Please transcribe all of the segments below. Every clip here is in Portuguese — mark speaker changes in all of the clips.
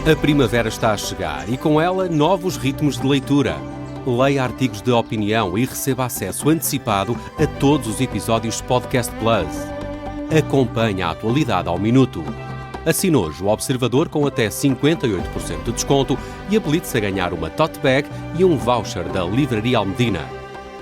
Speaker 1: A primavera está a chegar e com ela novos ritmos de leitura. Leia artigos de opinião e receba acesso antecipado a todos os episódios de Podcast Plus. Acompanhe a atualidade ao minuto. Assine hoje o Observador com até 58% de desconto e habilite-se a ganhar uma tote bag e um voucher da Livraria Almedina.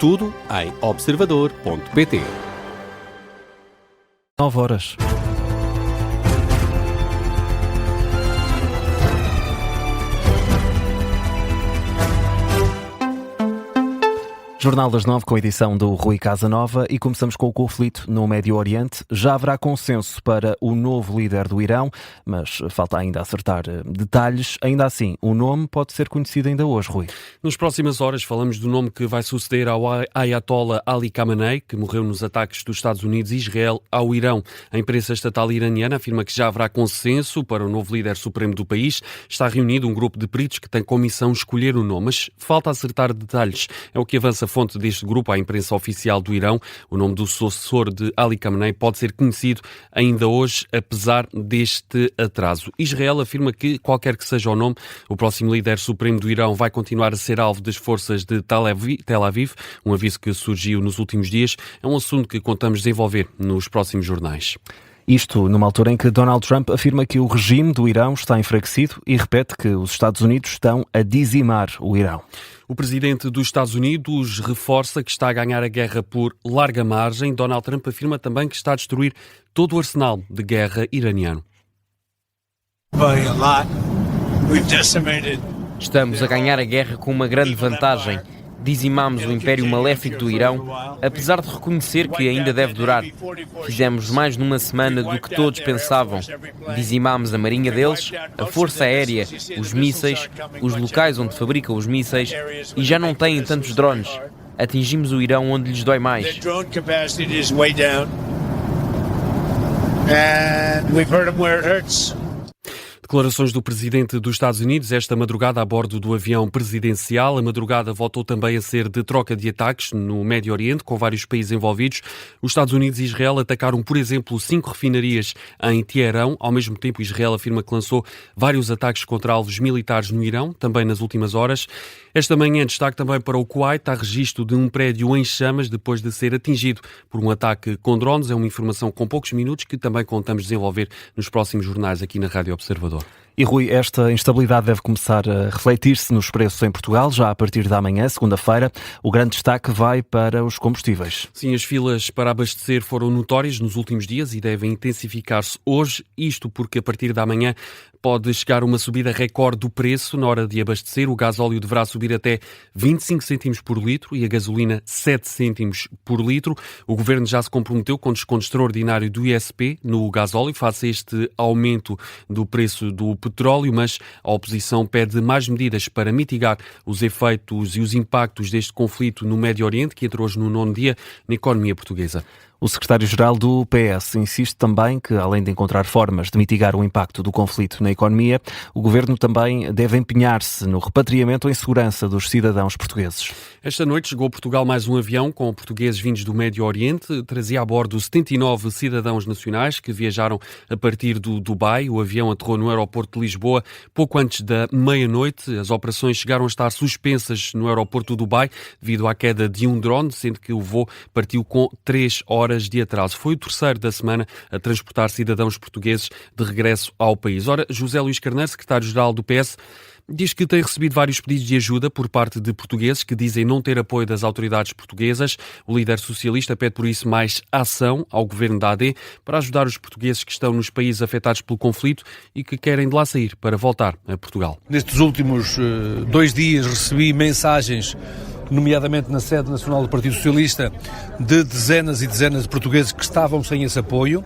Speaker 1: Tudo em observador.pt.
Speaker 2: 9h. Jornal das 9 com a edição do Rui Casanova e começamos com o conflito no Médio Oriente. Já haverá consenso para o novo líder do Irão, mas falta ainda acertar detalhes. Ainda assim, o nome pode ser conhecido ainda hoje, Rui.
Speaker 3: Nas próximas horas falamos do nome que vai suceder ao Ayatollah Ali Khamenei, que morreu nos ataques dos Estados Unidos e Israel ao Irão. A imprensa estatal iraniana afirma que já haverá consenso para o novo líder supremo do país. Está reunido um grupo de peritos que tem como missão escolher o nome, mas falta acertar detalhes. É o que avança a fonte deste grupo à imprensa oficial do Irão. O nome do sucessor de Ali Khamenei pode ser conhecido ainda hoje, apesar deste atraso. Israel afirma que, qualquer que seja o nome, o próximo líder supremo do Irão vai continuar a ser alvo das forças de Tel Aviv, um aviso que surgiu nos últimos dias. É um assunto que contamos desenvolver nos próximos jornais.
Speaker 2: Isto numa altura em que Donald Trump afirma que o regime do Irão está enfraquecido e repete que os Estados Unidos estão a dizimar o Irão.
Speaker 3: O presidente dos Estados Unidos reforça que está a ganhar a guerra por larga margem. Donald Trump afirma também que está a destruir todo o arsenal de guerra iraniano.
Speaker 4: Estamos a ganhar a guerra com uma grande vantagem. Dizimamos o Império Maléfico do Irão, apesar de reconhecer que ainda deve durar. Fizemos mais numa semana do que todos pensavam. Dizimámos a marinha deles, a força aérea, os mísseis, os locais onde fabricam os mísseis e já não têm tantos drones. Atingimos o Irão onde lhes dói mais.
Speaker 3: Declarações do presidente dos Estados Unidos esta madrugada a bordo do avião presidencial. A madrugada voltou também a ser de troca de ataques no Médio Oriente, com vários países envolvidos. Os Estados Unidos e Israel atacaram, por exemplo, 5 refinarias em Teherão. Ao mesmo tempo, Israel afirma que lançou vários ataques contra alvos militares no Irão, também nas últimas horas. Esta manhã, destaque também para o Kuwait. Há registro de um prédio em chamas depois de ser atingido por um ataque com drones. É uma informação com poucos minutos que também contamos desenvolver nos próximos jornais aqui na Rádio Observador.
Speaker 2: E Rui, esta instabilidade deve começar a refletir-se nos preços em Portugal, já a partir da manhã, segunda-feira. O grande destaque vai para os combustíveis.
Speaker 3: Sim, as filas para abastecer foram notórias nos últimos dias e devem intensificar-se hoje. Isto porque a partir da manhã pode chegar uma subida recorde do preço na hora de abastecer. O gasóleo deverá subir até 25 cêntimos por litro e a gasolina 7 cêntimos por litro. O Governo já se comprometeu com desconto extraordinário do ISP no gasóleo face a este aumento do preço do petróleo, mas a oposição pede mais medidas para mitigar os efeitos e os impactos deste conflito no Médio Oriente, que entrou hoje no 9º dia na economia portuguesa.
Speaker 2: O secretário-geral do PS insiste também que, além de encontrar formas de mitigar o impacto do conflito na economia, o Governo também deve empenhar-se no repatriamento em segurança dos cidadãos portugueses.
Speaker 3: Esta noite chegou a Portugal mais um avião com portugueses vindos do Médio Oriente. Trazia a bordo 79 cidadãos nacionais que viajaram a partir do Dubai. O avião aterrou no aeroporto de Lisboa pouco antes da meia-noite. As operações chegaram a estar suspensas no aeroporto do Dubai devido à queda de um drone, sendo que o voo partiu com 3 horas de atraso. Foi o terceiro da semana a transportar cidadãos portugueses de regresso ao país. Ora, José Luís Carneiro, secretário-geral do PS, diz que tem recebido vários pedidos de ajuda por parte de portugueses que dizem não ter apoio das autoridades portuguesas. O líder socialista pede por isso mais ação ao governo da AD para ajudar os portugueses que estão nos países afetados pelo conflito e que querem de lá sair para voltar a Portugal.
Speaker 5: Nestes últimos 2 dias recebi mensagens, nomeadamente na sede nacional do Partido Socialista, de dezenas e dezenas de portugueses que estavam sem esse apoio.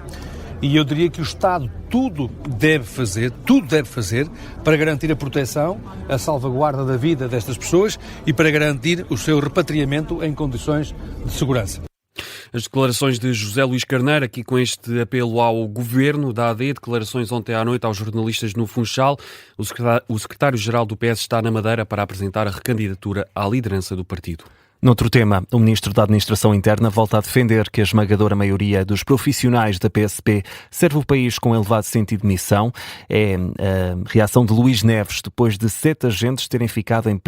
Speaker 5: E eu diria que o Estado tudo deve fazer para garantir a proteção, a salvaguarda da vida destas pessoas e para garantir o seu repatriamento em condições de segurança.
Speaker 3: As declarações de José Luís Carneiro, aqui com este apelo ao governo da AD, declarações ontem à noite aos jornalistas no Funchal. O secretário-geral do PS está na Madeira para apresentar a recandidatura à liderança do partido.
Speaker 2: Noutro tema, o Ministro da Administração Interna volta a defender que a esmagadora maioria dos profissionais da PSP serve o país com elevado sentido de missão. É a reação de Luís Neves, depois de 7 agentes terem ficado em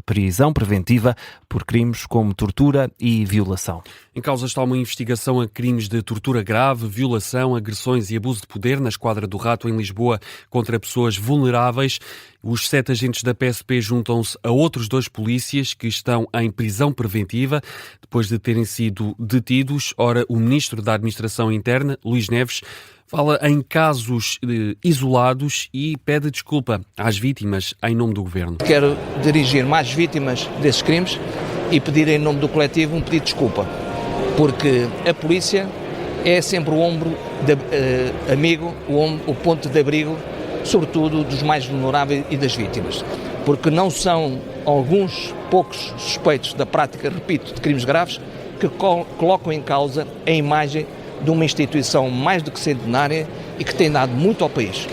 Speaker 2: prisão preventiva por crimes como tortura e violação.
Speaker 3: Em causa está uma investigação a crimes de tortura grave, violação, agressões e abuso de poder na Esquadra do Rato, em Lisboa, contra pessoas vulneráveis. Os 7 agentes da PSP juntam-se a outros 2 polícias que estão em prisão preventiva depois de terem sido detidos. Ora, o Ministro da Administração Interna, Luís Neves, fala em casos isolados e pede desculpa às vítimas em nome do Governo.
Speaker 6: Quero dirigir-me às vítimas desses crimes e pedir em nome do coletivo um pedido de desculpa, porque a polícia é sempre o ombro amigo, o ponto de abrigo, sobretudo dos mais vulneráveis e das vítimas, porque não são alguns poucos suspeitos da prática, repito, de crimes graves que colocam em causa a imagem de uma instituição mais do que centenária e que tem dado muito ao país.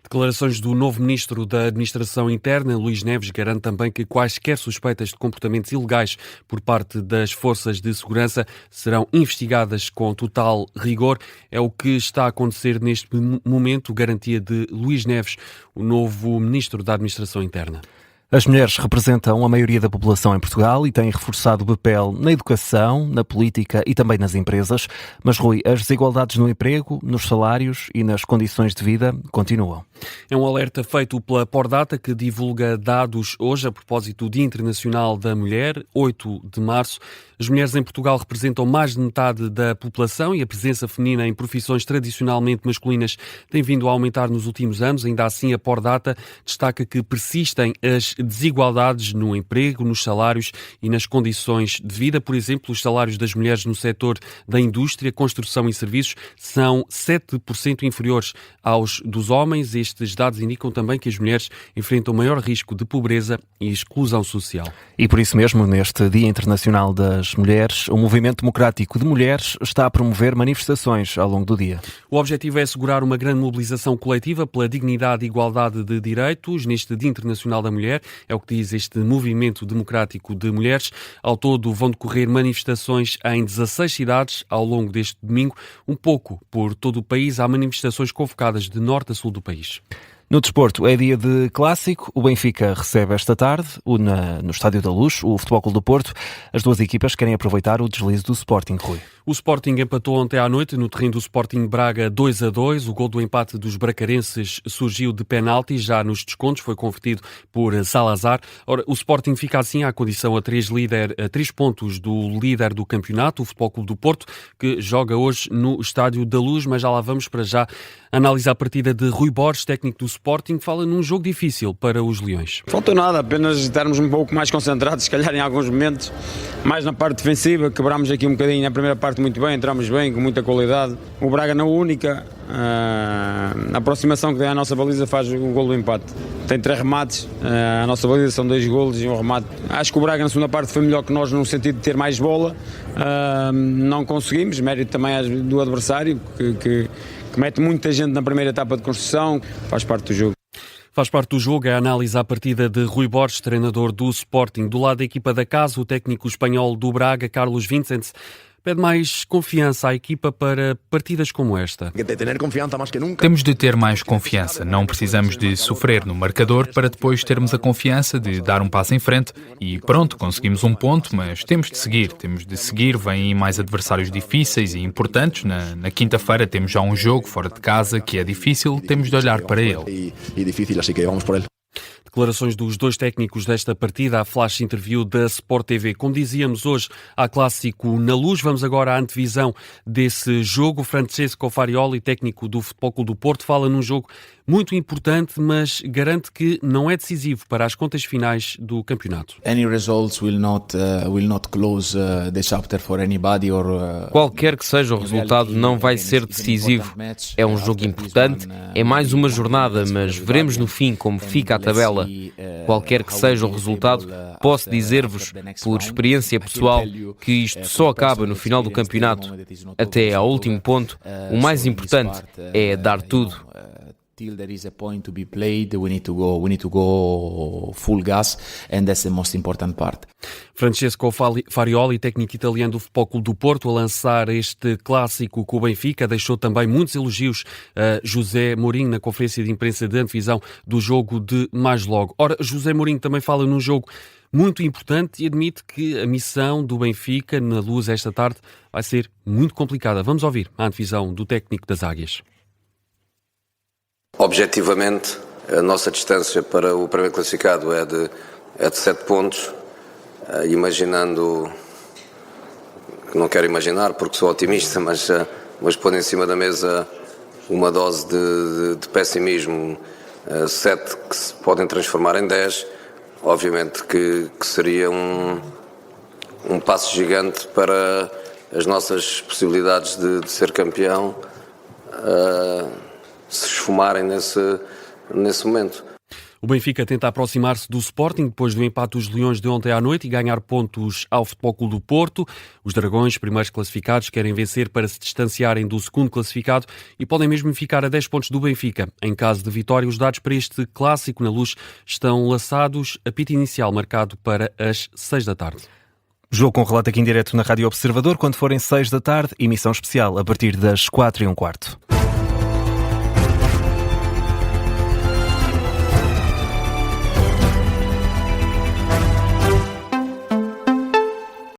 Speaker 3: Declarações do novo Ministro da Administração Interna, Luís Neves, garante também que quaisquer suspeitas de comportamentos ilegais por parte das forças de segurança serão investigadas com total rigor. É o que está a acontecer neste momento, garantia de Luís Neves, o novo Ministro da Administração Interna.
Speaker 2: As mulheres representam a maioria da população em Portugal e têm reforçado o papel na educação, na política e também nas empresas. Mas, Rui, as desigualdades no emprego, nos salários e nas condições de vida continuam.
Speaker 3: É um alerta feito pela Pordata, que divulga dados hoje a propósito do Dia Internacional da Mulher, 8 de março. As mulheres em Portugal representam mais de metade da população e a presença feminina em profissões tradicionalmente masculinas tem vindo a aumentar nos últimos anos. Ainda assim, a Pordata destaca que persistem as desigualdades no emprego, nos salários e nas condições de vida. Por exemplo, os salários das mulheres no setor da indústria, construção e serviços são 7% inferiores aos dos homens. Estes dados indicam também que as mulheres enfrentam maior risco de pobreza e exclusão social.
Speaker 2: E por isso mesmo, neste Dia Internacional das Mulheres, o Movimento Democrático de Mulheres está a promover manifestações ao longo do dia.
Speaker 3: O objetivo é assegurar uma grande mobilização coletiva pela dignidade e igualdade de direitos neste Dia Internacional da Mulher. É o que diz este Movimento Democrático de Mulheres. Ao todo vão decorrer manifestações em 16 cidades ao longo deste domingo. Um pouco por todo o país, há manifestações convocadas de norte a sul do país.
Speaker 2: No desporto, é dia de clássico. O Benfica recebe esta tarde, no Estádio da Luz, o Futebol Clube do Porto. As duas equipas querem aproveitar o deslize do Sporting, Rui.
Speaker 3: O Sporting empatou ontem à noite no terreno do Sporting Braga 2-2. O gol do empate dos bracarenses surgiu de penalti, já nos descontos, foi convertido por Salazar. Ora, o Sporting fica assim à condição a 3 pontos do líder do campeonato, o Futebol Clube do Porto, que joga hoje no Estádio da Luz, mas já lá vamos. Para já analisar a partida de Rui Borges, técnico do Sporting, fala num jogo difícil para os Leões.
Speaker 7: Faltou nada, apenas estarmos um pouco mais concentrados, se calhar em alguns momentos, mais na parte defensiva. Quebrámos aqui um bocadinho na primeira parte muito bem, entramos bem, com muita qualidade. O Braga na única a aproximação que tem à nossa baliza faz o golo do empate. Tem 3 remates, a nossa baliza são 2 golos e um remate. Acho que o Braga na segunda parte foi melhor que nós no sentido de ter mais bola. Não conseguimos, mérito também do adversário, que mete muita gente na primeira etapa de construção, faz parte do jogo.
Speaker 3: Faz parte do jogo a análise à partida de Rui Borges, treinador do Sporting. Do lado da equipa da casa, o técnico espanhol do Braga, Carlos Vicente, pede mais confiança à equipa para partidas como esta.
Speaker 8: Temos de ter mais confiança. Não precisamos de sofrer no marcador para depois termos a confiança de dar um passo em frente e pronto, conseguimos um ponto, mas temos de seguir. Vêm mais adversários difíceis e importantes. Na quinta-feira temos já um jogo fora de casa que é difícil, temos de olhar para ele.
Speaker 3: Declarações dos dois técnicos desta partida, a flash interview da Sport TV. Como dizíamos, hoje há clássico na Luz. Vamos agora à antevisão desse jogo. Francesco Farioli, técnico do Futebol Clube do Porto, fala num jogo muito importante, mas garante que não é decisivo para as contas finais do campeonato.
Speaker 4: Qualquer que seja o resultado, não vai ser decisivo. É um jogo importante, é mais uma jornada, mas veremos no fim como fica a tabela. Qualquer que seja o resultado, posso dizer-vos, por experiência pessoal, que isto só acaba no final do campeonato. Até ao último ponto, o mais importante é dar tudo.
Speaker 9: Till there is a point to be played, we need to go full gas, and that's the most important part.
Speaker 3: Francesco Farioli, técnico italiano do Futebol Clube do Porto, a lançar este clássico com o Benfica, deixou também muitos elogios a José Mourinho na conferência de imprensa de antevisão do jogo de mais logo. Ora, José Mourinho também fala num jogo muito importante e admite que a missão do Benfica na Luz esta tarde vai ser muito complicada. Vamos ouvir a antevisão do técnico das Águias.
Speaker 10: Objetivamente, a nossa distância para o primeiro classificado é de 7 pontos, imaginando, que não quero imaginar porque sou otimista, mas pondo em cima da mesa uma dose de pessimismo, 7 que se podem transformar em 10, obviamente que seria um passo gigante para as nossas possibilidades de ser campeão, se esfumarem nesse momento.
Speaker 3: O Benfica tenta aproximar-se do Sporting depois do empate dos Leões de ontem à noite e ganhar pontos ao Futebol Clube do Porto. Os Dragões, primeiros classificados, querem vencer para se distanciarem do segundo classificado e podem mesmo ficar a 10 pontos do Benfica. Em caso de vitória, os dados para este clássico na Luz estão laçados. Apito inicial marcado para as 6 da tarde.
Speaker 2: Jogo com relato aqui em direto na Rádio Observador, quando forem 6 da tarde, emissão especial a partir das 4:15.